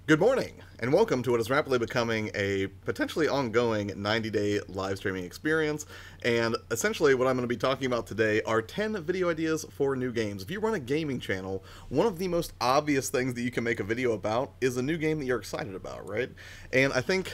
Good morning, and welcome to what is rapidly becoming a potentially ongoing 90-day live streaming experience. And essentially, what I'm going to be talking about today are 10 video ideas for new games. If you run a gaming channel, one of the most obvious things that you can make a video about is a new game that you're excited about, right? And I think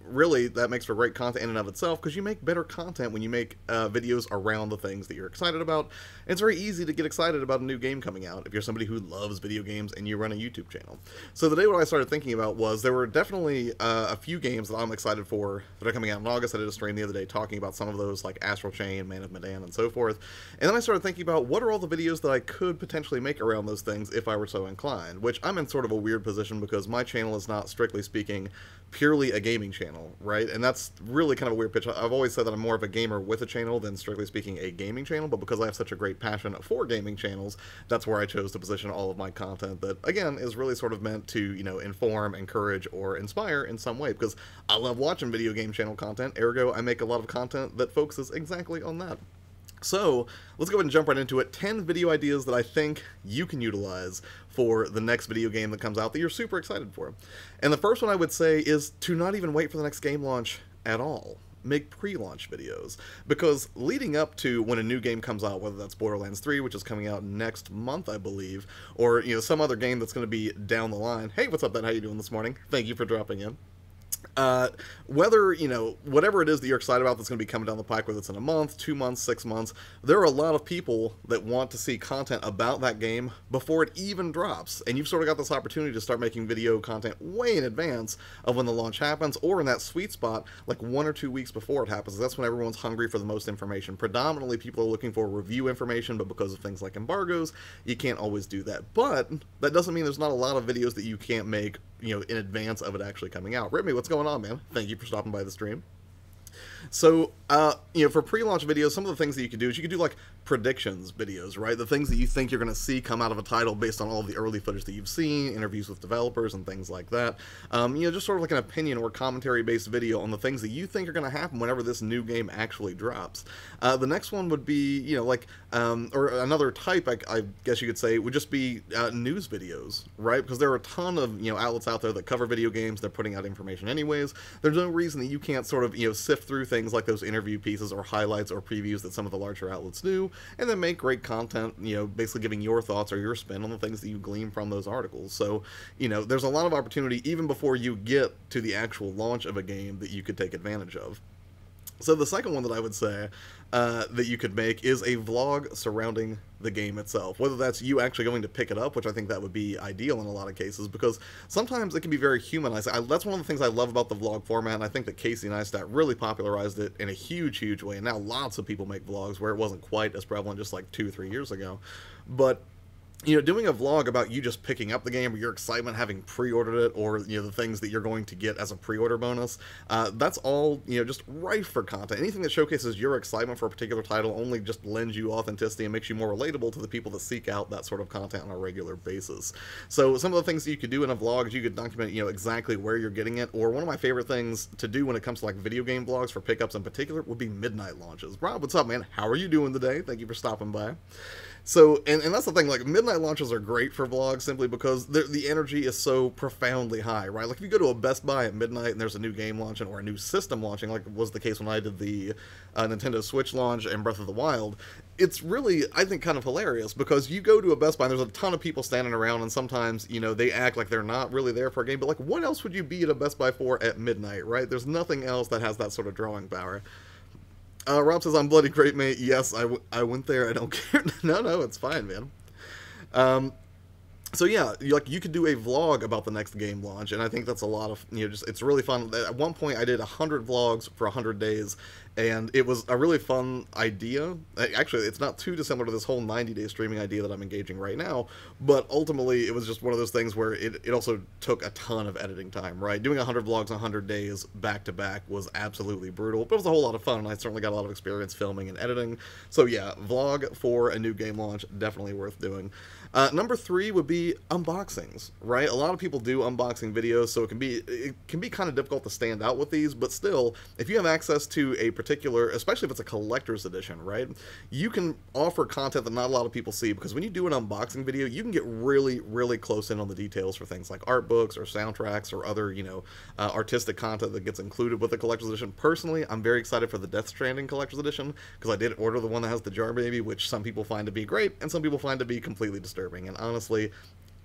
really that makes for great content in and of itself because you make better content when you make videos around the things that you're excited about. And it's very easy to get excited about a new game coming out if you're somebody who loves video games and you run a YouTube channel. So the day what I started thinking about was there were definitely a few games that I'm excited for that are coming out in August. I did a stream the other day talking about some of those, like Astral Chain, Man of Medan, and so forth. And then I started thinking about what are all the videos that I could potentially make around those things if I were so inclined, which I'm in sort of a weird position because my channel is not, strictly speaking, purely a gaming channel, right? And that's really kind of a weird pitch. I've always said that I'm more of a gamer with a channel than, strictly speaking, a gaming channel, but because I have such a great passion for gaming channels, that's where I chose to position all of my content that, again, is really sort of meant to, inform, encourage, or inspire in some way, because I love watching video game channel content, ergo I make a lot of content that focuses exactly on that. So, let's go ahead and jump right into it. 10 video ideas that I think you can utilize for the next video game that comes out that you're super excited for. And the first one I would say is to not even wait for the next game launch at all. Make pre-launch videos. Because leading up to when a new game comes out, whether that's Borderlands 3, which is coming out next month, I believe, or some other game that's going to be down the line. Hey, what's up, Ben? How you doing this morning? Thank you for dropping in. Whether, whatever it is that you're excited about that's going to be coming down the pike, whether it's in a month, 2 months, 6 months, there are a lot of people that want to see content about that game before it even drops. And you've sort of got this opportunity to start making video content way in advance of when the launch happens, or in that sweet spot, like 1 or 2 weeks before it happens. That's when everyone's hungry for the most information. Predominantly, people are looking for review information, but because of things like embargoes, you can't always do that. But that doesn't mean there's not a lot of videos that you can't make in advance of it actually coming out. Remy, what's going on, man? Thank you for stopping by the stream. So, for pre-launch videos, some of the things that you could do is you could do, like, predictions videos, right? The things that you think you're going to see come out of a title based on all of the early footage that you've seen, interviews with developers, and things like that. Just sort of like an opinion or commentary-based video on the things that you think are going to happen whenever this new game actually drops. The next one would be, or another type, I guess you could say, would just be news videos, right? Because there are a ton of, outlets out there that cover video games. They're putting out information anyways. There's no reason that you can't sort of, sift through things like those interview pieces or highlights or previews that some of the larger outlets do, and then make great content, basically giving your thoughts or your spin on the things that you glean from those articles. So, there's a lot of opportunity even before you get to the actual launch of a game that you could take advantage of. So the second one that I would say that you could make is a vlog surrounding the game itself. Whether that's you actually going to pick it up, which I think that would be ideal in a lot of cases, because sometimes it can be very humanized. That's one of the things I love about the vlog format, and I think that Casey Neistat really popularized it in a huge, huge way, and now lots of people make vlogs where it wasn't quite as prevalent just like 2 or 3 years ago. But doing a vlog about you just picking up the game or your excitement having pre-ordered it, or, the things that you're going to get as a pre-order bonus, that's all, just rife for content. Anything that showcases your excitement for a particular title only just lends you authenticity and makes you more relatable to the people that seek out that sort of content on a regular basis. So some of the things that you could do in a vlog is you could document, exactly where you're getting it, or one of my favorite things to do when it comes to, like, video game vlogs for pickups in particular would be midnight launches. Rob, what's up, man? How are you doing today? Thank you for stopping by. So, and that's the thing, like, midnight launches are great for vlogs simply because the energy is so profoundly high, right? Like, if you go to a Best Buy at midnight and there's a new game launching or a new system launching, like was the case when I did the Nintendo Switch launch and Breath of the Wild, it's really, I think, kind of hilarious because you go to a Best Buy and there's a ton of people standing around, and sometimes, they act like they're not really there for a game, but, like, what else would you be at a Best Buy for at midnight, right? There's nothing else that has that sort of drawing power. Rob says, I'm bloody great, mate. Yes, I went there. I don't care. No, it's fine, man. So yeah, you could do a vlog about the next game launch, and I think that's a lot of, it's really fun. At one point, I did 100 vlogs for 100 days, and it was a really fun idea. Actually, it's not too dissimilar to this whole 90-day streaming idea that I'm engaging right now, but ultimately, it was just one of those things where it also took a ton of editing time, right? Doing 100 vlogs in 100 days back-to-back was absolutely brutal, but it was a whole lot of fun, and I certainly got a lot of experience filming and editing. So yeah, vlog for a new game launch, definitely worth doing. Number 3 would be, be unboxings, right? A lot of people do unboxing videos, so it can be kind of difficult to stand out with these, but still, if you have access to a particular, especially if it's a collector's edition, right, you can offer content that not a lot of people see, because when you do an unboxing video, you can get really, really close in on the details for things like art books or soundtracks or other, artistic content that gets included with the collector's edition. Personally, I'm very excited for the Death Stranding collector's edition, because I did order the one that has the jar baby, which some people find to be great, and some people find to be completely disturbing, and honestly,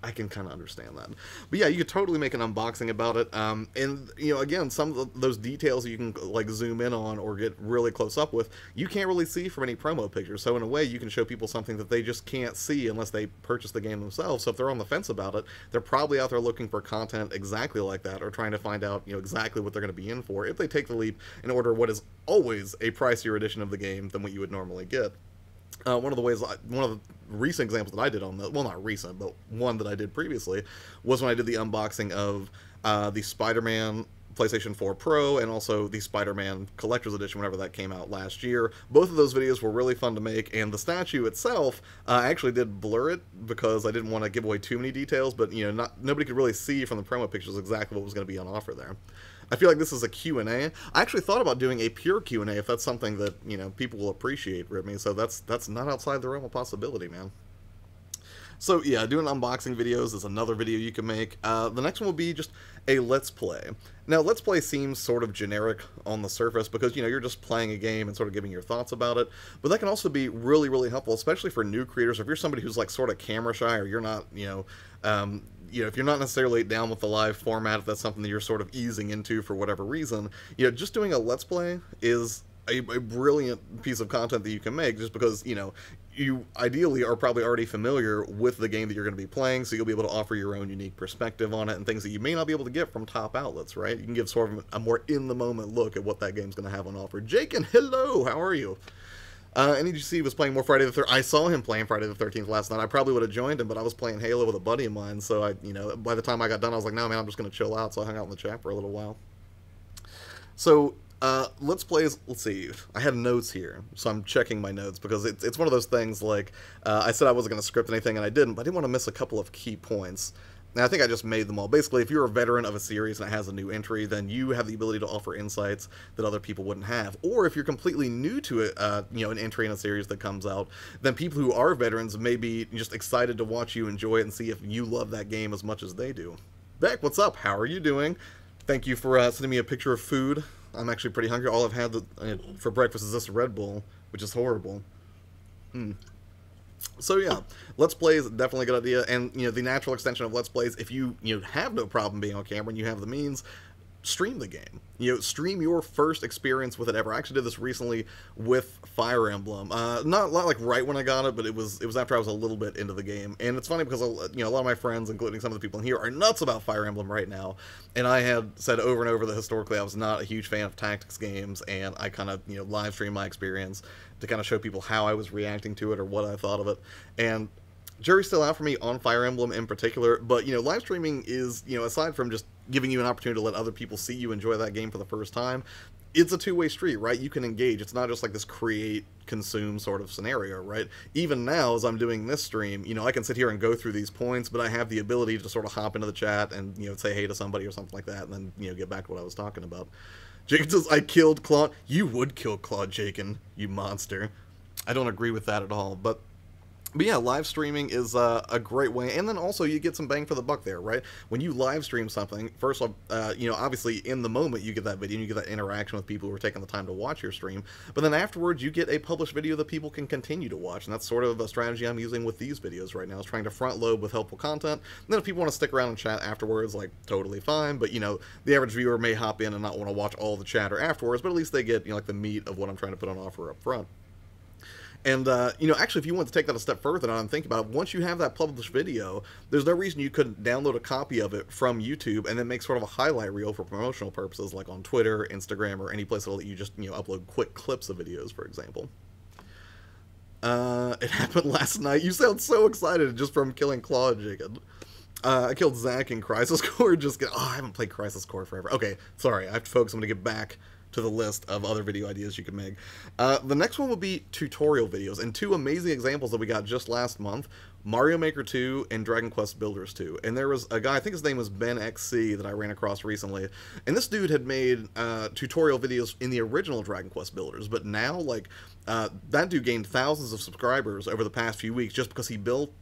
I can kind of understand that. But yeah, you could totally make an unboxing about it, and, again, some of those details you can, like, zoom in on or get really close up with, you can't really see from any promo pictures, so in a way, you can show people something that they just can't see unless they purchase the game themselves. So if they're on the fence about it, they're probably out there looking for content exactly like that, or trying to find out, exactly what they're going to be in for, if they take the leap and order what is always a pricier edition of the game than what you would normally get. One of the recent examples that I did on the, well, not recent, but one that I did previously, was when I did the unboxing of the Spider-Man PlayStation 4 Pro, and also the Spider-Man Collector's Edition whenever that came out last year. Both of those videos were really fun to make, and the statue itself, I actually did blur it because I didn't want to give away too many details, but, nobody could really see from the promo pictures exactly what was going to be on offer there. I feel like this is a Q&A. I actually thought about doing a pure Q&A if that's something that, people will appreciate with me, so that's not outside the realm of possibility, man. So yeah, doing unboxing videos is another video you can make. The next one will be just a Let's Play. Now, Let's Play seems sort of generic on the surface because, you're just playing a game and sort of giving your thoughts about it, but that can also be really, really helpful, especially for new creators. If you're somebody who's, like, sort of camera shy, or you're not, if you're not necessarily down with the live format, if that's something that you're sort of easing into for whatever reason, just doing a Let's Play is a brilliant piece of content that you can make, just because, you ideally are probably already familiar with the game that you're going to be playing, so you'll be able to offer your own unique perspective on it and things that you may not be able to get from top outlets, right? You can give sort of a more in-the-moment look at what that game's going to have on offer. Jake, and hello, how are you? NEGC was playing more Friday the 13th. I saw him playing Friday the 13th last night. I probably would have joined him, but I was playing Halo with a buddy of mine, so by the time I got done, I was like, no, man, I'm just going to chill out, so I hung out in the chat for a little while. So, Let's Plays, let's see, I had notes here, so I'm checking my notes, because it's one of those things, like, I said I wasn't going to script anything, and I didn't, but I didn't want to miss a couple of key points. Now, I think I just made them all. Basically, if you're a veteran of a series and it has a new entry, then you have the ability to offer insights that other people wouldn't have. Or if you're completely new to it, an entry in a series that comes out, then people who are veterans may be just excited to watch you enjoy it and see if you love that game as much as they do. Beck, what's up? How are you doing? Thank you for sending me a picture of food. I'm actually pretty hungry. All I've had for breakfast is this Red Bull, which is horrible. So yeah, Let's Play is definitely a good idea, and the natural extension of Let's Plays, if you have no problem being on camera and you have the means, stream the game. Stream your first experience with it ever. I actually did this recently with Fire Emblem. Not like right when I got it, but it was after I was a little bit into the game. And it's funny because a lot of my friends, including some of the people in here, are nuts about Fire Emblem right now. And I had said over and over that historically I was not a huge fan of tactics games, and I kind of live stream my experience to kind of show people how I was reacting to it or what I thought of it. And jury's still out for me on Fire Emblem in particular, but live streaming is, aside from just giving you an opportunity to let other people see you enjoy that game for the first time, it's a two-way street, right? You can engage. It's not just like this create, consume sort of scenario, right? Even now, as I'm doing this stream, I can sit here and go through these points, but I have the ability to sort of hop into the chat and, say hey to somebody or something like that, and then, get back to what I was talking about. Jacob says, I killed Claude. You would kill Claude Jacob, you monster. I don't agree with that at all, but yeah, live streaming is a great way, and then also you get some bang for the buck there, right? When you live stream something, first off, obviously in the moment you get that video and you get that interaction with people who are taking the time to watch your stream, but then afterwards you get a published video that people can continue to watch, and that's sort of a strategy I'm using with these videos right now, is trying to front load with helpful content, and then if people want to stick around and chat afterwards, like, totally fine, but, the average viewer may hop in and not want to watch all the chatter afterwards, but at least they get, like, the meat of what I'm trying to put on offer up front. And, actually, if you want to take that a step further and think about it, once you have that published video, there's no reason you couldn't download a copy of it from YouTube and then make sort of a highlight reel for promotional purposes, like on Twitter, Instagram, or any place that'll let you just, upload quick clips of videos, for example. It happened last night. You sound so excited just from killing Claude, Jacob. I killed Zach in Crisis Core. I haven't played Crisis Core forever. Okay, sorry, I have to focus. I'm going to get back to the list of other video ideas you can make. The next one will be tutorial videos, and two amazing examples that we got just last month: Mario Maker 2 and Dragon Quest Builders 2. And there was a guy, I think his name was Ben XC, that I ran across recently, and this dude had made tutorial videos in the original Dragon Quest Builders, but now, like, that dude gained thousands of subscribers over the past few weeks just because he built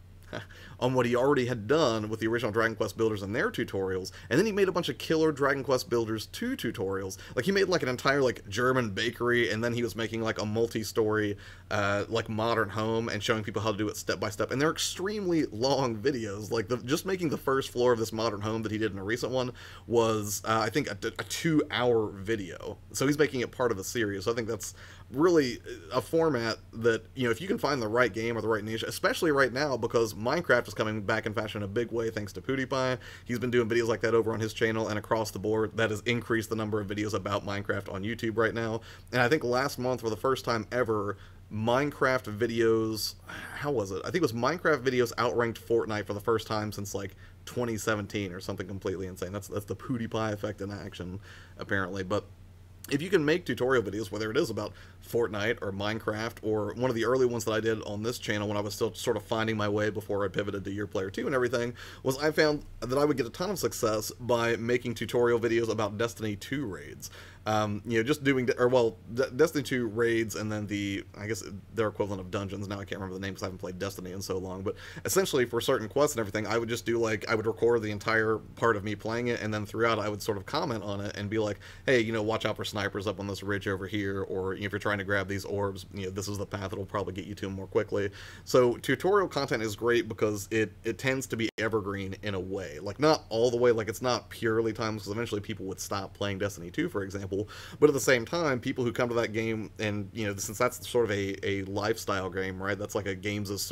on what he already had done with the original Dragon Quest Builders and their tutorials, and then he made a bunch of killer Dragon Quest Builders 2 tutorials. Like, he made, like, an entire, like, German bakery, and then he was making, like, a multi-story, like, modern home, and showing people how to do it step by step, and they're extremely long videos. Like, just making the first floor of this modern home that he did in a recent one was, I think, a 2-hour video. So he's making it part of a series, so I think that's really a format that, you know, if you can find the right game or the right niche, especially right now, because Minecraft is coming back in fashion in a big way thanks to PewDiePie. He's been doing videos like that over on his channel, and across the board, that has increased the number of videos about Minecraft on YouTube right now. And I think last month, for the first time ever, Minecraft videos, how was it? I think it was Minecraft videos outranked Fortnite for the first time since, like, 2017 or something completely insane. That's the PewDiePie effect in action, apparently. But if you can make tutorial videos, whether it is about Fortnite or Minecraft, or one of the early ones that I did on this channel when I was still sort of finding my way before I pivoted to YourPlayerTwo and everything, was I found that I would get a ton of success by making tutorial videos about Destiny 2 raids. You know, just doing, Destiny 2 raids, and then I guess their equivalent of dungeons. Now I can't remember the name because I haven't played Destiny in so long, but essentially for certain quests and everything, I would just do, like, I would record the entire part of me playing it, and then throughout I would sort of comment on it and be like, hey, you know, watch out for snipers up on this ridge over here, or, you know, if you're trying to grab these orbs, you know, this is the path that'll probably get you to them more quickly. So tutorial content is great because it tends to be evergreen in a way. Like, not all the way, like, it's not purely timeless, because eventually people would stop playing Destiny 2, for example. But at the same time, people who come to that game, and, you know, since that's sort of a lifestyle game, right? That's like a games as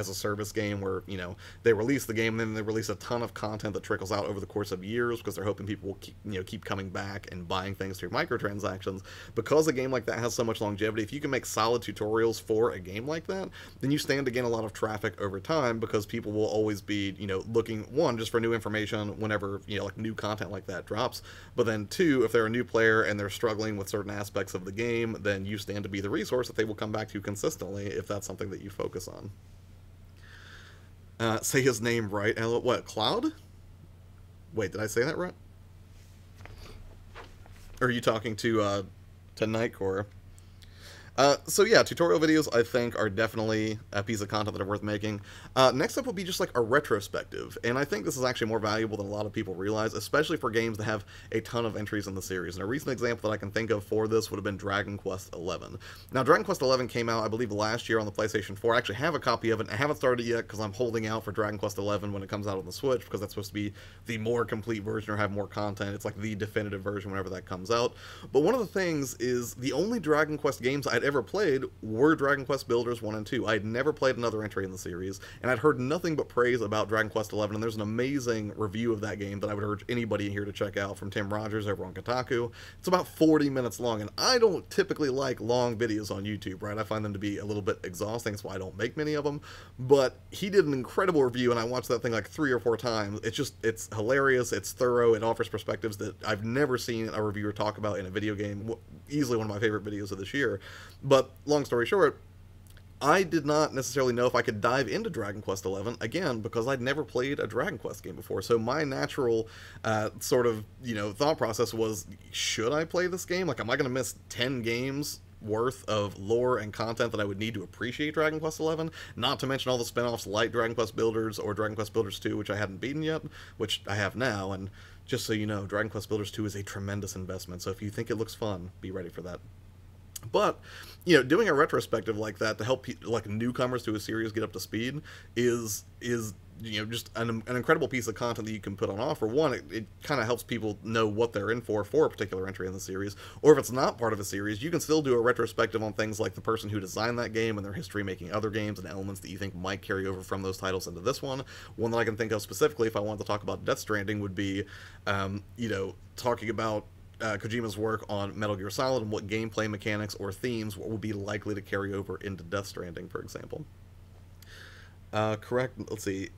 a service game where, you know, they release the game and then they release a ton of content that trickles out over the course of years because they're hoping people will keep coming back and buying things through microtransactions. Because a game like that has so much longevity, if you can make solid tutorials for a game like that, then you stand to gain a lot of traffic over time, because people will always be, you know, looking, one, just for new information whenever, you know, like, new content like that drops, but then two, if they're a new player and they're struggling with certain aspects of the game, then you stand to be the resource that they will come back to consistently if that's something that you focus on. Say his name right. What, Cloud? Wait, did I say that right? Or are you talking to Nightcore? So yeah, tutorial videos, I think, are definitely a piece of content that are worth making. Next up will be just like a retrospective, and I think this is actually more valuable than a lot of people realize, especially for games that have a ton of entries in the series. And a recent example that I can think of for this would have been Dragon Quest XI. Now, Dragon Quest XI came out, I believe, last year on the PlayStation 4. I actually have a copy of it. I haven't started it yet because I'm holding out for Dragon Quest XI when it comes out on the Switch, because that's supposed to be the more complete version or have more content. It's like the definitive version whenever that comes out. But one of the things is, the only Dragon Quest games I'd ever played were Dragon Quest Builders 1 and 2. I had never played another entry in the series, and I'd heard nothing but praise about Dragon Quest XI, and there's an amazing review of that game that I would urge anybody here to check out from Tim Rogers over on Kotaku. It's about 40 minutes long, and I don't typically like long videos on YouTube, right? I find them to be a little bit exhausting, that's why I don't make many of them, but he did an incredible review, and I watched that thing like 3 or 4 times. It's hilarious, it's thorough, it offers perspectives that I've never seen a reviewer talk about in a video game. Easily one of my favorite videos of this year. But long story short, I did not necessarily know if I could dive into Dragon Quest XI, again, because I'd never played a Dragon Quest game before. So my natural sort of, you know, thought process was, should I play this game? Like, am I going to miss 10 games worth of lore and content that I would need to appreciate Dragon Quest XI? Not to mention all the spin-offs like Dragon Quest Builders or Dragon Quest Builders 2, which I hadn't beaten yet, which I have now. And just so you know, Dragon Quest Builders 2 is a tremendous investment, so if you think it looks fun, be ready for that. But, you know, doing a retrospective like that to help like newcomers to a series get up to speed is you know, just an incredible piece of content that you can put on offer. One, it kind of helps people know what they're in for a particular entry in the series, or if it's not part of a series, you can still do a retrospective on things like the person who designed that game and their history making other games and elements that you think might carry over from those titles into this one. One that I can think of specifically, if I wanted to talk about Death Stranding, would be, you know, talking about Kojima's work on Metal Gear Solid and what gameplay mechanics or themes would be likely to carry over into Death Stranding, for example. Correct, let's see.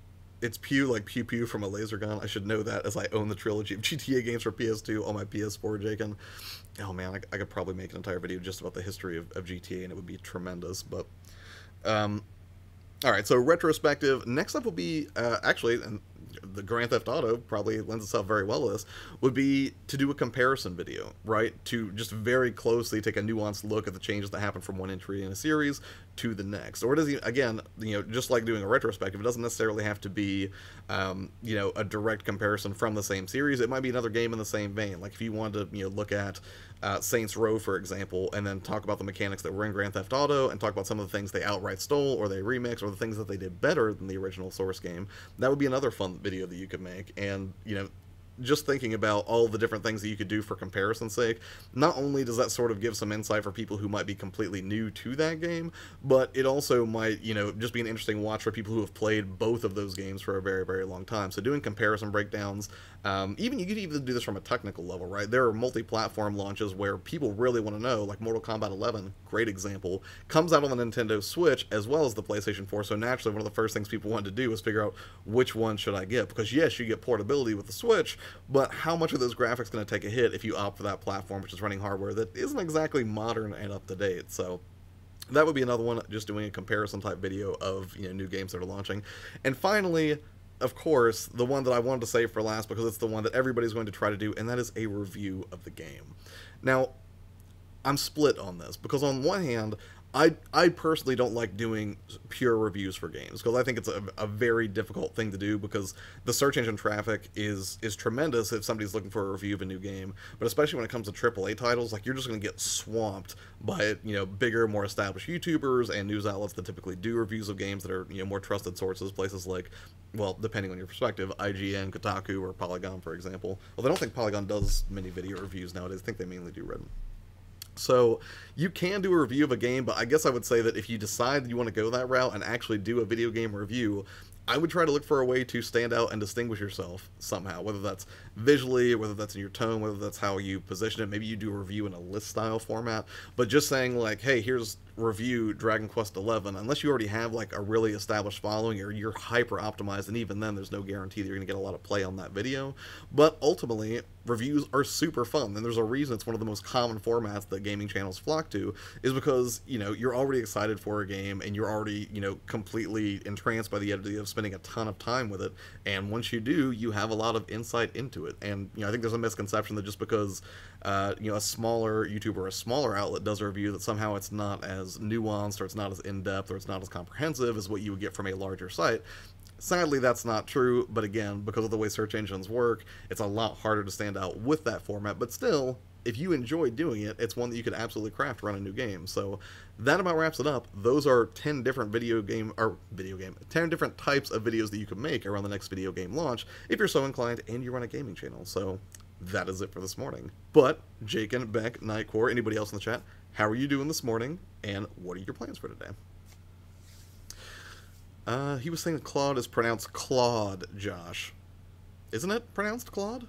it's Pew, like Pew Pew from a laser gun. I should know that, as I own the trilogy of GTA games for PS2 on my PS4, Jaken. Oh man, I could probably make an entire video just about the history of GTA, and it would be tremendous. But all right, so retrospective. Next up will be actually, and the Grand Theft Auto probably lends itself very well to this, would be to do a comparison video, right? To just very closely take a nuanced look at the changes that happen from one entry in a series to the next. Or it doesn't, again, just like doing a retrospective, it doesn't necessarily have to be, a direct comparison from the same series. It might be another game in the same vein. Like if you wanted to, look at Saints Row, for example, and then talk about the mechanics that were in Grand Theft Auto, and talk about some of the things they outright stole, or they remixed, or the things that they did better than the original source game, that would be another fun video that you could make. And, just thinking about all the different things that you could do for comparison's sake, not only does that sort of give some insight for people who might be completely new to that game, but it also might, just be an interesting watch for people who have played both of those games for a very, very long time. So doing comparison breakdowns, you could even do this from a technical level, right? There are multi-platform launches where people really want to know, like Mortal Kombat 11, great example, comes out on the Nintendo Switch as well as the PlayStation 4, so naturally one of the first things people wanted to do was figure out which one should I get, because yes, you get portability with the Switch, but how much are those graphics going to take a hit if you opt for that platform, which is running hardware that isn't exactly modern and up to date? So that would be another one, just doing a comparison type video of new games that are launching. And finally, of course, the one that I wanted to save for last because it's the one that everybody's going to try to do, and that is a review of the game. Now, I'm split on this because on one hand, I personally don't like doing pure reviews for games because I think it's a very difficult thing to do because the search engine traffic is tremendous if somebody's looking for a review of a new game, but especially when it comes to AAA titles, like you're just going to get swamped by bigger, more established YouTubers and news outlets that typically do reviews of games that are more trusted sources, places like, well, depending on your perspective, IGN, Kotaku, or Polygon, for example. Although I don't think Polygon does many video reviews nowadays. I think they mainly do Reddit. So you can do a review of a game, but I guess I would say that if you decide that you want to go that route and actually do a video game review, I would try to look for a way to stand out and distinguish yourself somehow, whether that's visually, whether that's in your tone, whether that's how you position it. Maybe you do a review in a list style format, but just saying like, hey, here's review Dragon Quest 11, unless you already have like a really established following or you're hyper optimized, and even then there's no guarantee that you're going to get a lot of play on that video. But ultimately, reviews are super fun, and there's a reason it's one of the most common formats that gaming channels flock to, is because you're already excited for a game and you're already completely entranced by the idea of spending a ton of time with it, and once you do, you have a lot of insight into it. And I think there's a misconception that just because a smaller YouTuber or a smaller outlet does a review, that somehow it's not as nuanced or it's not as in-depth or it's not as comprehensive as what you would get from a larger site. Sadly, that's not true, but again, because of the way search engines work, it's a lot harder to stand out with that format, but still, if you enjoy doing it, it's one that you could absolutely craft to run a new game. So that about wraps it up. Those are 10 different 10 different types of videos that you could make around the next video game launch if you're so inclined and you run a gaming channel. So that is it for this morning. But Jaken, Beck, Nightcore, anybody else in the chat, how are you doing this morning, and what are your plans for today? He was saying Claude is pronounced Claude, Josh. Isn't it pronounced Claude?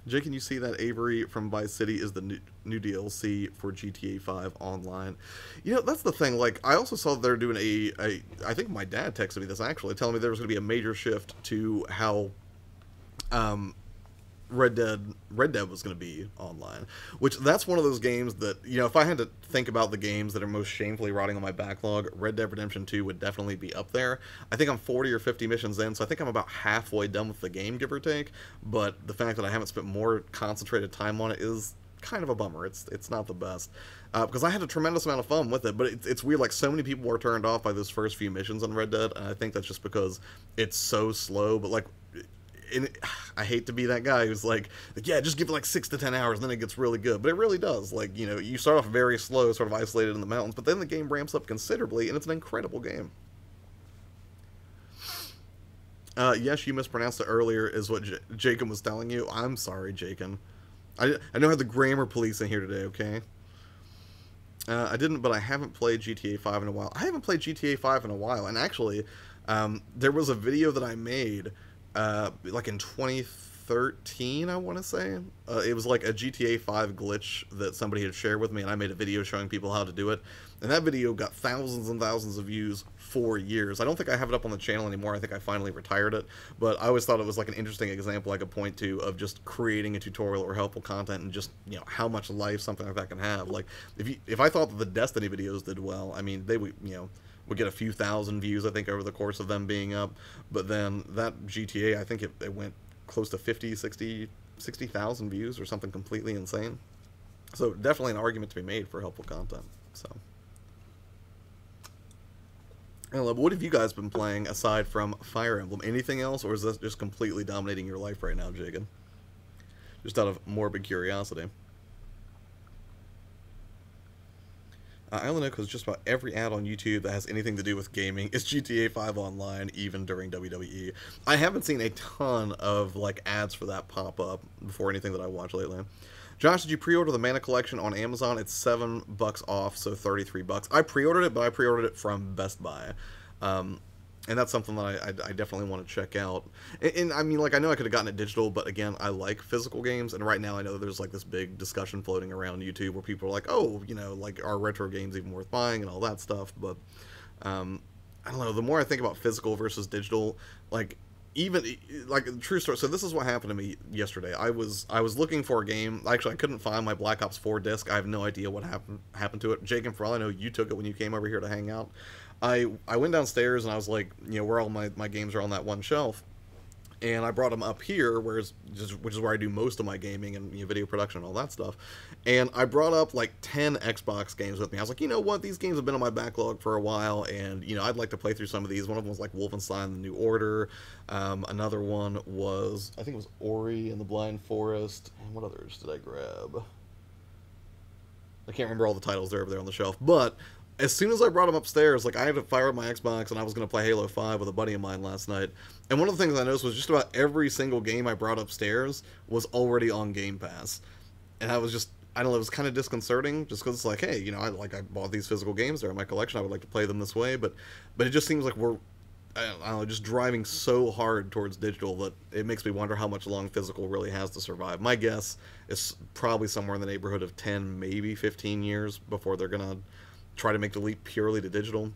Jake, can you see that Avery from Vice City is the new DLC for GTA 5 Online? That's the thing. Like, I also saw that they're doing I think my dad texted me this, actually, telling me there was going to be a major shift to how Red Dead was going to be online, which that's one of those games that, if I had to think about the games that are most shamefully rotting on my backlog, Red Dead Redemption 2 would definitely be up there. I think I'm 40 or 50 missions in, so I think I'm about halfway done with the game, give or take, but the fact that I haven't spent more concentrated time on it is kind of a bummer. It's not the best, because I had a tremendous amount of fun with it, but it's weird, like, so many people were turned off by those first few missions on Red Dead, and I think that's just because it's so slow, but, like, I hate to be that guy who's like, yeah, just give it like 6 to 10 hours, and then it gets really good. But it really does. Like, you start off very slow, sort of isolated in the mountains, but then the game ramps up considerably, and it's an incredible game. Yes, you mispronounced it earlier, is what Jacob was telling you. I'm sorry, Jacob. I know I have the grammar police in here today, okay? I didn't, but I haven't played GTA 5 in a while. I haven't played GTA 5 in a while, and actually, there was a video that I made like in 2013, I want to say. It was like a GTA 5 glitch that somebody had shared with me, and I made a video showing people how to do it. And that video got thousands and thousands of views for years. I don't think I have it up on the channel anymore. I think I finally retired it. But I always thought it was like an interesting example I could point to of just creating a tutorial or helpful content and just, you know, how much life something like that can have. Like, if I thought that the Destiny videos did well, I mean, they would, you know, would get a few thousand views, I think, over the course of them being up. But then that GTA, I think it went close to 50, 60,000 views or something completely insane. So definitely an argument to be made for helpful content. So, what have you guys been playing aside from Fire Emblem? Anything else, or is this just completely dominating your life right now, Jagan? Just out of morbid curiosity. I only know because just about every ad on YouTube that has anything to do with gaming is GTA 5 Online, even during WWE. I haven't seen a ton of like ads for that pop up before anything that I watch lately. Josh, did you pre-order the Mana Collection on Amazon? It's $7 off, so $33. I pre-ordered it, but I pre-ordered it from Best Buy. And that's something that I definitely want to check out. And I mean, like, I know I could have gotten it digital, but again, I like physical games. And right now I know there's like this big discussion floating around YouTube where people are like, oh, you know, like, are retro games even worth buying and all that stuff. But I don't know, the more I think about physical versus digital, like, even like, true story. So this is what happened to me yesterday. I was looking for a game. Actually, I couldn't find my Black Ops 4 disc. I have no idea what happened to it. Jake, and for all I know, you took it when you came over here to hang out. I went downstairs and I was like, you know, where all my games are on that one shelf, and I brought them up here, which is where I do most of my gaming and, you know, video production and all that stuff. And I brought up like 10 Xbox games with me. I was like, you know what, these games have been on my backlog for a while, and, you know, I'd like to play through some of these. One of them was like Wolfenstein: The New Order. Another one was, I think it was Ori and the Blind Forest. And what others did I grab? I can't remember all the titles. They're over there on the shelf, but as soon as I brought them upstairs, like, I had to fire up my Xbox, and I was going to play Halo 5 with a buddy of mine last night. And one of the things I noticed was just about every single game I brought upstairs was already on Game Pass. And I was just, I don't know, it was kind of disconcerting, just because it's like, hey, you know, I bought these physical games, they're in my collection, I would like to play them this way, but it just seems like we're, I don't know, just driving so hard towards digital that it makes me wonder how much long physical really has to survive. My guess is probably somewhere in the neighborhood of 10, maybe 15 years before they're going to try to make the leap purely to digital.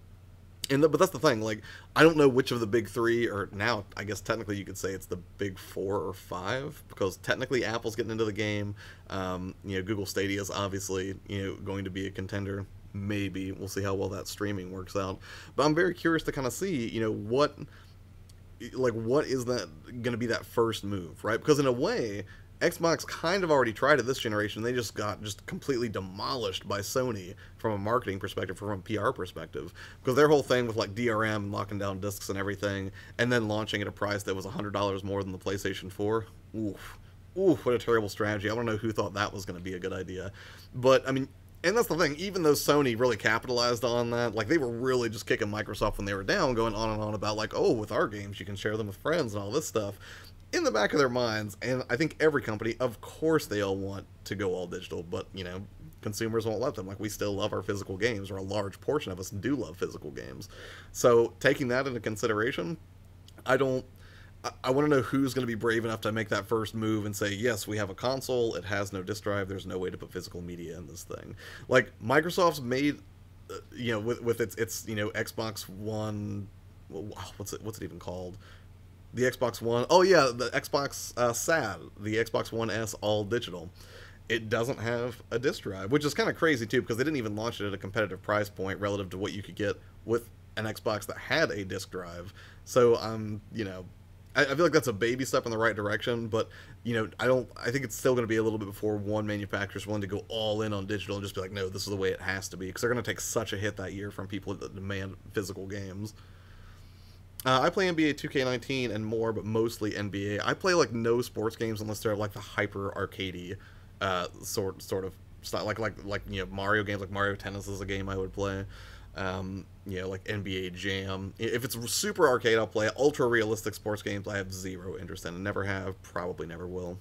But that's the thing, like, I don't know which of the big three, or now I guess technically you could say it's the big 4 or 5, because technically Apple's getting into the game. You know, Google Stadia is obviously, you know, going to be a contender. Maybe we'll see how well that streaming works out. But I'm very curious to kind of see, you know, what is that going to be, that first move, right? Because in a way, Xbox kind of already tried it this generation. They just got completely demolished by Sony from a marketing perspective, from a PR perspective, because their whole thing with like DRM and locking down discs and everything, and then launching at a price that was $100 more than the PlayStation 4. Oof, what a terrible strategy. I don't know who thought that was going to be a good idea. But I mean, and that's the thing, even though Sony really capitalized on that, like, they were really just kicking Microsoft when they were down, going on and on about like, oh, with our games you can share them with friends and all this stuff. In the back of their minds, and I think every company, of course they all want to go all digital, but, you know, consumers won't let them. Like, we still love our physical games, or a large portion of us do love physical games. So, taking that into consideration, I want to know who's going to be brave enough to make that first move and say, yes, we have a console, it has no disk drive, there's no way to put physical media in this thing. Like, Microsoft's made, you know, with its, you know, Xbox One, what's it even called? The Xbox One, oh yeah, the Xbox SAD, the Xbox One S all digital. It doesn't have a disc drive, which is kind of crazy too, because they didn't even launch it at a competitive price point relative to what you could get with an Xbox that had a disc drive. So, you know, I feel like that's a baby step in the right direction, but, you know, I think it's still going to be a little bit before one manufacturer's willing to go all in on digital and just be like, no, this is the way it has to be, because they're going to take such a hit that year from people that demand physical games. I play NBA 2K19 and more, but mostly NBA. I play like no sports games unless they're like the hyper arcadey sort of style, like you know, Mario games. Like Mario Tennis is a game I would play. You know, like NBA Jam. If it's super arcade, I'll play. Ultra realistic sports games, I have zero interest in, and never have, probably never will.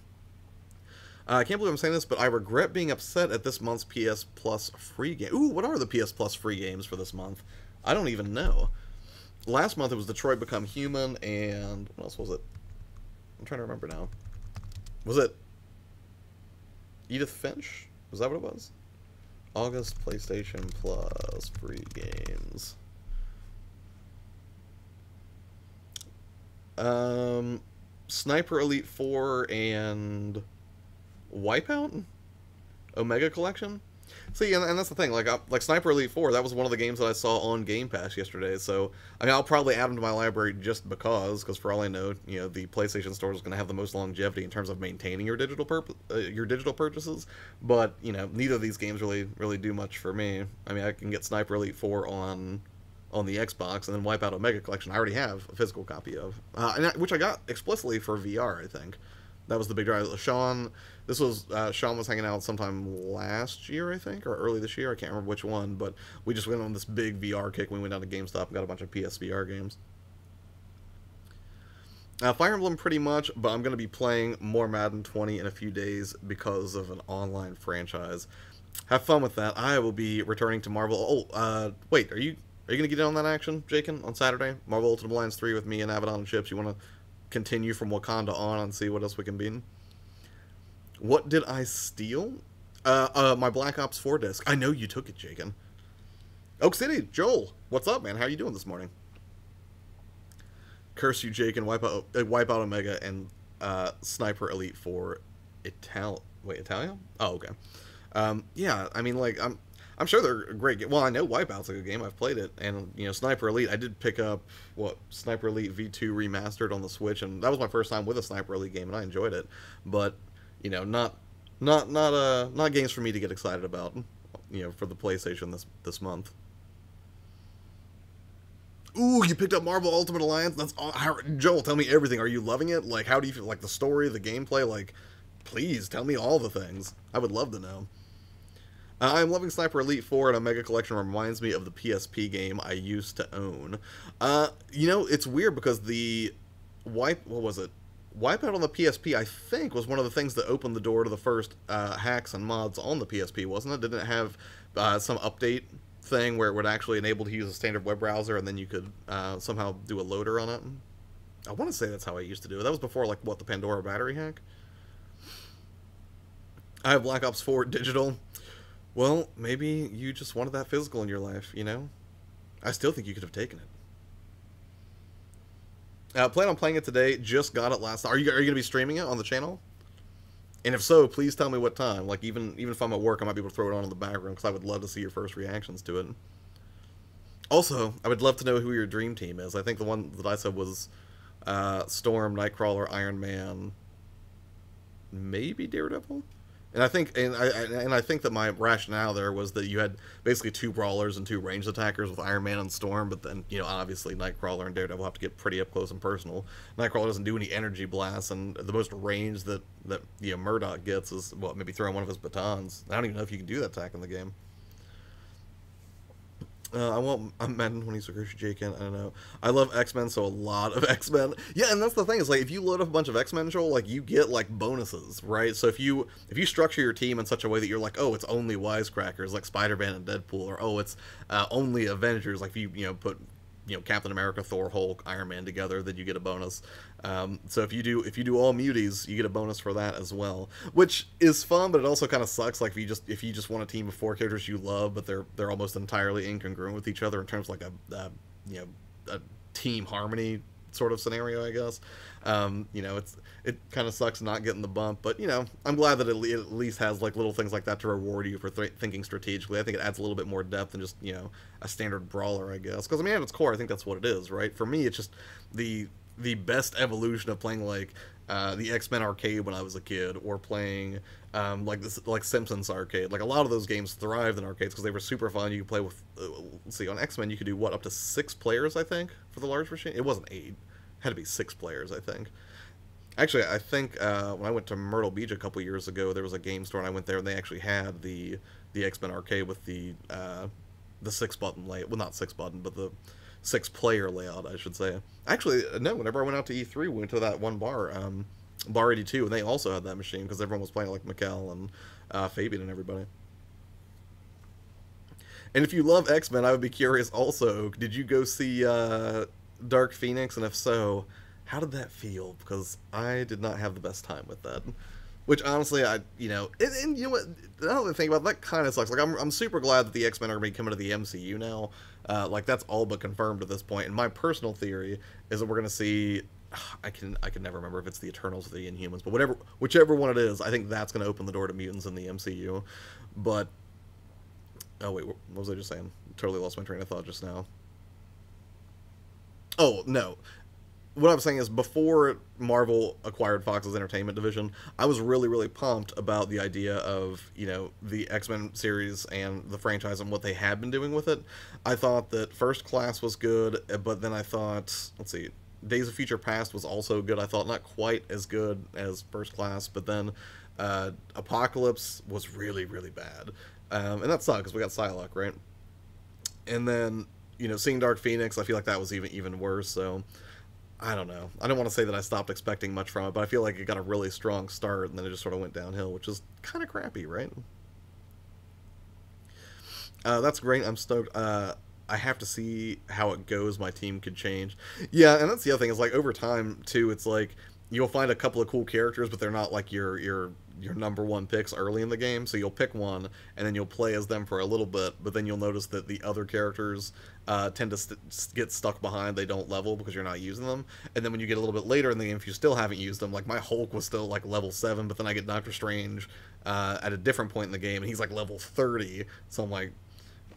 I can't believe I'm saying this, but I regret being upset at this month's PS Plus free game. Ooh, what are the PS Plus free games for this month? I don't even know. Last month it was Detroit Become Human, and what else was it? I'm trying to remember now. Was it Edith Finch? Was that what it was? August PlayStation Plus free games. Sniper Elite 4 and Wipeout? Omega Collection? See, and that's the thing, like Sniper Elite 4, that was one of the games that I saw on Game Pass yesterday, so, I mean, I'll probably add them to my library just because for all I know, you know, the PlayStation Store is going to have the most longevity in terms of maintaining your digital purchases, but, you know, neither of these games really do much for me. I mean, I can get Sniper Elite 4 on the Xbox, and then Wipeout Omega Collection I already have a physical copy of, which I got explicitly for VR, I think. That was the big drive. Sean was hanging out sometime last year, I think, or early this year. I can't remember which one, but we just went on this big VR kick. We went down to GameStop and got a bunch of PSVR games. Fire Emblem pretty much, but I'm going to be playing more Madden 20 in a few days because of an online franchise. Have fun with that. I will be returning to Marvel. Oh, wait, are you going to get in on that action, Jakin, on Saturday? Marvel Ultimate Alliance 3 with me and Abaddon and Chips. You want to continue from Wakanda on and see what else we can beat? What did I steal? My Black Ops 4 disc. I know you took it, Jakin. Oak City, Joel, what's up, man? How are you doing this morning? Curse you, Jakin. Wipeout Omega and Sniper Elite 4 Italia? Oh, okay. Yeah, I mean, like, I'm sure they're a great game. Well, I know Wipeout's a good game. I've played it. And, you know, Sniper Elite, I did pick up, Sniper Elite V2 Remastered on the Switch, and that was my first time with a Sniper Elite game, and I enjoyed it. But, you know, not games for me to get excited about, you know, for the PlayStation this month. Ooh, you picked up Marvel Ultimate Alliance? That's all. Joel, tell me everything. Are you loving it? Like, how do you feel? Like, the story, the gameplay? Like, please, tell me all the things. I would love to know. I'm loving Sniper Elite 4, and Omega Collection reminds me of the PSP game I used to own. You know, it's weird because the what was it? Wipeout on the PSP, I think, was one of the things that opened the door to the first hacks and mods on the PSP, wasn't it? Didn't it have some update thing where it would actually enable to use a standard web browser, and then you could somehow do a loader on it? I want to say that's how I used to do it. That was before, like, what, the Pandora battery hack? I have Black Ops 4 digital. Well, maybe you just wanted that physical in your life, you know? I still think you could have taken it. Plan on playing it today. Just got it last night. Are you going to be streaming it on the channel? And if so, please tell me what time. Like, even if I'm at work, I might be able to throw it on in the background, because I would love to see your first reactions to it. Also, I would love to know who your dream team is. I think the one that I said was Storm, Nightcrawler, Iron Man, maybe Daredevil? And I think that my rationale there was that you had basically two brawlers and two ranged attackers with Iron Man and Storm, but then, you know, obviously Nightcrawler and Daredevil have to get pretty up close and personal. Nightcrawler doesn't do any energy blasts, and the most range that you know, Murdoch gets is, well, maybe throwing one of his batons. I don't even know if you can do that attack in the game. I'm Madden 20 Sakushi Jakin, I don't know. I love X-Men, so a lot of X-Men. Yeah, and that's the thing, is like, if you load up a bunch of X-Men, Joel, like, you get, like, bonuses, right? So if you structure your team in such a way that you're like, oh, it's only Wisecrackers, like Spider-Man and Deadpool, or oh, it's only Avengers, like, if you put, Captain America, Thor, Hulk, Iron Man together, then you get a bonus. So if you do all muties, you get a bonus for that as well, which is fun, but it also kind of sucks. Like, if you just want a team of 4 characters you love, but they're almost entirely incongruent with each other in terms of like a team harmony sort of scenario, I guess. It kind of sucks not getting the bump, but I'm glad that it at least has like little things like that to reward you for thinking strategically. I think it adds a little bit more depth than just a standard brawler, I guess. Because I mean, at its core, I think that's what it is, right? For me, it's just the best evolution of playing like the X-Men arcade when I was a kid, or playing like Simpsons arcade. Like, a lot of those games thrived in arcades because they were super fun. You could play with let's see, on X-Men you could do up to 6 players, I think, for the large machine. It wasn't 8, it had to be 6 players, I think. Actually, I think when I went to Myrtle Beach a couple years ago, there was a game store, and I went there, and they actually had the X-Men arcade with the 6-button layout. Well, not 6-button, but the 6-player layout, I should say. Actually, no, whenever I went out to E3, we went to that one bar, Bar 82, and they also had that machine, because everyone was playing like Mikkel and Fabian and everybody. And if you love X-Men, I would be curious also, did you go see Dark Phoenix? And if so, How did that feel? Because I did not have the best time with that. Which honestly, and you know what? Now that I think about it, that kind of sucks. Like, I'm super glad that the X-Men are going to be coming to the MCU now. Like, that's all but confirmed at this point. And my personal theory is that we're going to see. I can never remember if it's the Eternals or the Inhumans, but whichever one it is, I think that's going to open the door to mutants in the MCU. But oh wait, what was I just saying? Totally lost my train of thought just now. Oh no, what I'm saying is, before Marvel acquired Fox's entertainment division, I was really, really pumped about the idea of, the X-Men series and the franchise and what they had been doing with it. I thought that First Class was good, but then I thought, let's see, Days of Future Past was also good. I thought not quite as good as First Class, but then Apocalypse was really, really bad. And that sucked because we got Psylocke, right? And then, seeing Dark Phoenix, I feel like that was even worse, so I don't know. I don't want to say that I stopped expecting much from it, but I feel like it got a really strong start, and then it just sort of went downhill, which is kind of crappy, right? That's great. I'm stoked. I have to see how it goes. My team could change. Yeah, and that's the other thing, is like, over time, too, it's like, you'll find a couple of cool characters, but they're not like your number one picks early in the game. So you'll pick one, and then you'll play as them for a little bit, but then you'll notice that the other characters tend to get stuck behind. They don't level because you're not using them. And then when you get a little bit later in the game, if you still haven't used them, like my Hulk was still like level 7, but then I get Doctor Strange at a different point in the game, and he's like level 30. So I'm like,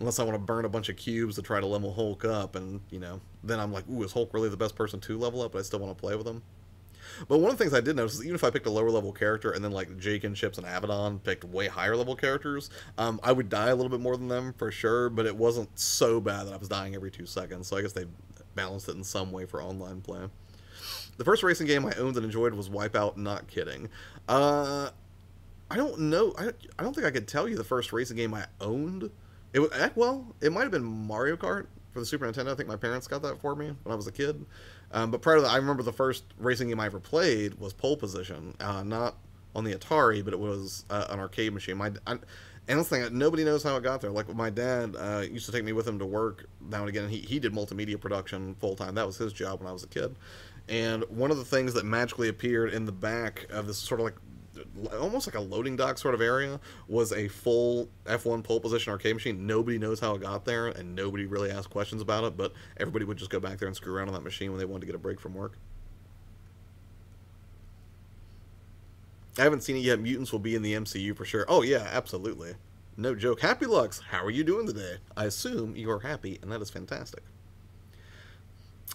unless I want to burn a bunch of cubes to try to level Hulk up, and then I'm like, ooh, is Hulk really the best person to level up? But I still want to play with him. But one of the things I did notice is, even if I picked a lower level character, and then like Jake and Chips and Abaddon picked way higher level characters, I would die a little bit more than them for sure, but it wasn't so bad that I was dying every 2 seconds, so I guess they balanced it in some way for online play. The first racing game I owned and enjoyed was Wipeout, not kidding. I don't know, I don't think I could tell you the first racing game I owned. Well, it might have been Mario Kart for the Super Nintendo. I think my parents got that for me when I was a kid. But prior to that, I remember the first racing game I ever played was Pole Position. Not on the Atari, but it was an arcade machine. And this thing, nobody knows how it got there. Like, my dad used to take me with him to work now and again. He did multimedia production full time. That was his job when I was a kid. And one of the things that magically appeared in the back of this sort of like, almost like a loading dock sort of area, was a full F1 pole position arcade machine. Nobody knows how it got there, and nobody really asked questions about it, but everybody would just go back there and screw around on that machine when they wanted to get a break from work. I haven't seen it yet. Mutants will be in the MCU for sure. Oh yeah, absolutely. No joke. Happy Lux, how are you doing today? I assume you are happy, and that is fantastic.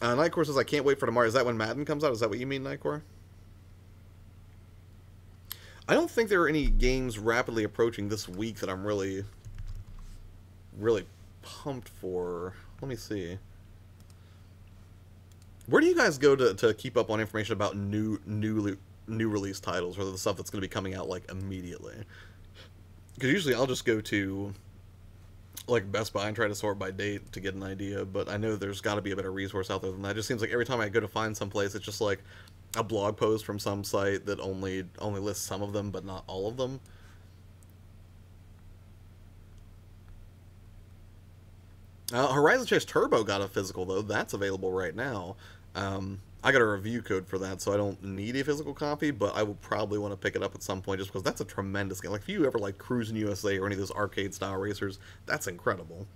Nightcore says, I can't wait for tomorrow. Is that when Madden comes out? Is that what you mean, Nightcore? I don't think there are any games rapidly approaching this week that I'm really pumped for. Let me see. Where do you guys go to keep up on information about new release titles, or the stuff that's going to be coming out like immediately? Because usually I'll just go to like Best Buy and try to sort by date to get an idea, but I know there's got to be a better resource out there than that. It just seems like every time I go to find someplace, it's just like a blog post from some site that only lists some of them, but not all of them. Horizon Chase Turbo got a physical, though. That's available right now. I got a review code for that, so I don't need a physical copy, but I will probably want to pick it up at some point, just because that's a tremendous game. Like, if you ever like Cruis'n USA or any of those arcade-style racers, that's incredible.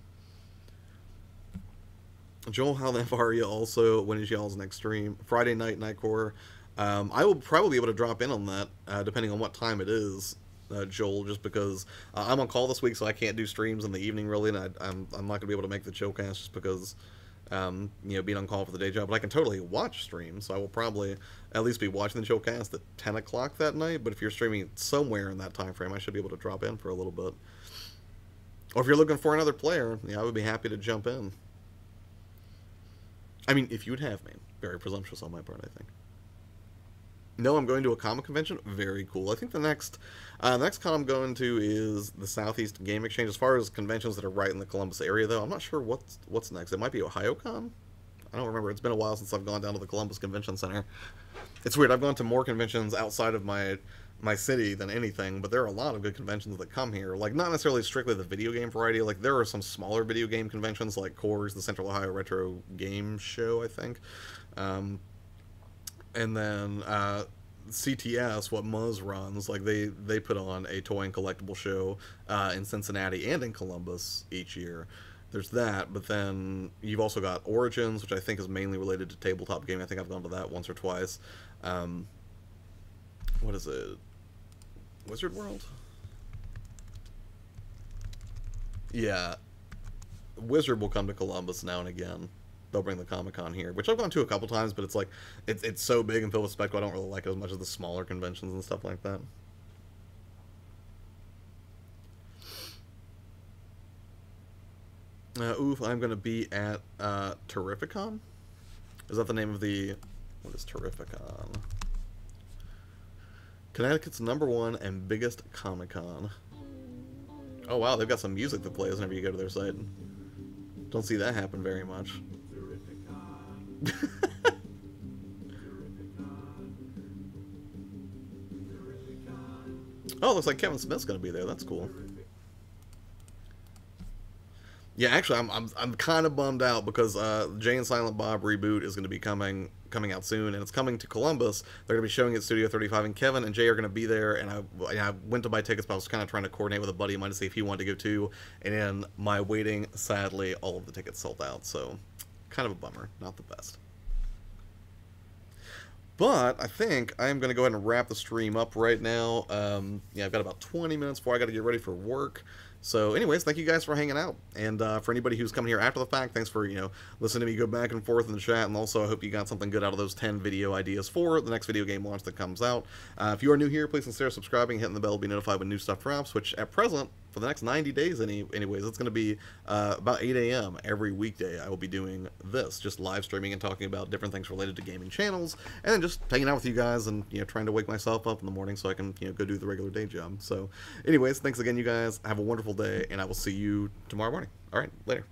Joel, how the F are you? Also, when is y'all's next stream? Friday night, Nightcore. I will probably be able to drop in on that, depending on what time it is, Joel, just because I'm on call this week, so I can't do streams in the evening, really, and I'm not going to be able to make the showcast just because, being on call for the day job. But I can totally watch streams, so I will probably at least be watching the showcast at 10 o'clock that night, but if you're streaming somewhere in that time frame, I should be able to drop in for a little bit. Or if you're looking for another player, I would be happy to jump in. I mean, if you would have me. Very presumptuous on my part, I think. No, I'm going to a comic convention. Very cool. I think the next con I'm going to is the Southeast Game Exchange. As far as conventions that are right in the Columbus area, though, I'm not sure what's next. It might be OhioCon? I don't remember. It's been a while since I've gone down to the Columbus Convention Center. It's weird. I've gone to more conventions outside of my city than anything, but there are a lot of good conventions that come here. Like, not necessarily strictly the video game variety. Like, there are some smaller video game conventions, like Coors, the Central Ohio Retro Game Show, I think. And then CTS, what Muzz runs, like they put on a toy and collectible show in Cincinnati and in Columbus each year. There's that, but then you've also got Origins, which I think is mainly related to tabletop gaming. I think I've gone to that once or twice. What is it? Wizard World? Yeah, Wizard will come to Columbus now and again. They'll bring the Comic-Con here, which I've gone to a couple times, but it's like it's so big and filled with spectacle. I don't really like it as much as the smaller conventions and stuff like that. Oof, I'm going to be at Terrificon. Is that the name of the... What is Terrificon? Connecticut's #1 and biggest Comic-Con. Oh wow, they've got some music that plays whenever you go to their site. Don't see that happen very much. Oh, looks like Kevin Smith's going to be there. That's cool. Yeah, actually, I'm kind of bummed out because Jay and Silent Bob reboot is going to be coming out soon, and it's coming to Columbus. They're going to be showing it at Studio 35, and Kevin and Jay are going to be there. And I went to buy tickets, but I was kind of trying to coordinate with a buddy of mine to see if he wanted to go too. And in my waiting, sadly, all of the tickets sold out. So, kind of a bummer. Not the best. But I think I'm going to go ahead and wrap the stream up right now. Yeah, I've got about 20 minutes before I got to get ready for work. So anyways, thank you guys for hanging out. And for anybody who's coming here after the fact, thanks for, listening to me go back and forth in the chat. And also, I hope you got something good out of those 10 video ideas for the next video game launch that comes out. If you are new here, please consider subscribing, hitting the bell to be notified when new stuff drops, which at present, for the next 90 days anyways, it's going to be about 8 a.m. every weekday. I will be doing this, just live streaming and talking about different things related to gaming channels, and then just hanging out with you guys and, trying to wake myself up in the morning so I can, go do the regular day job. So anyways, thanks again, you guys. Have a wonderful day, and I will see you tomorrow morning. All right, later.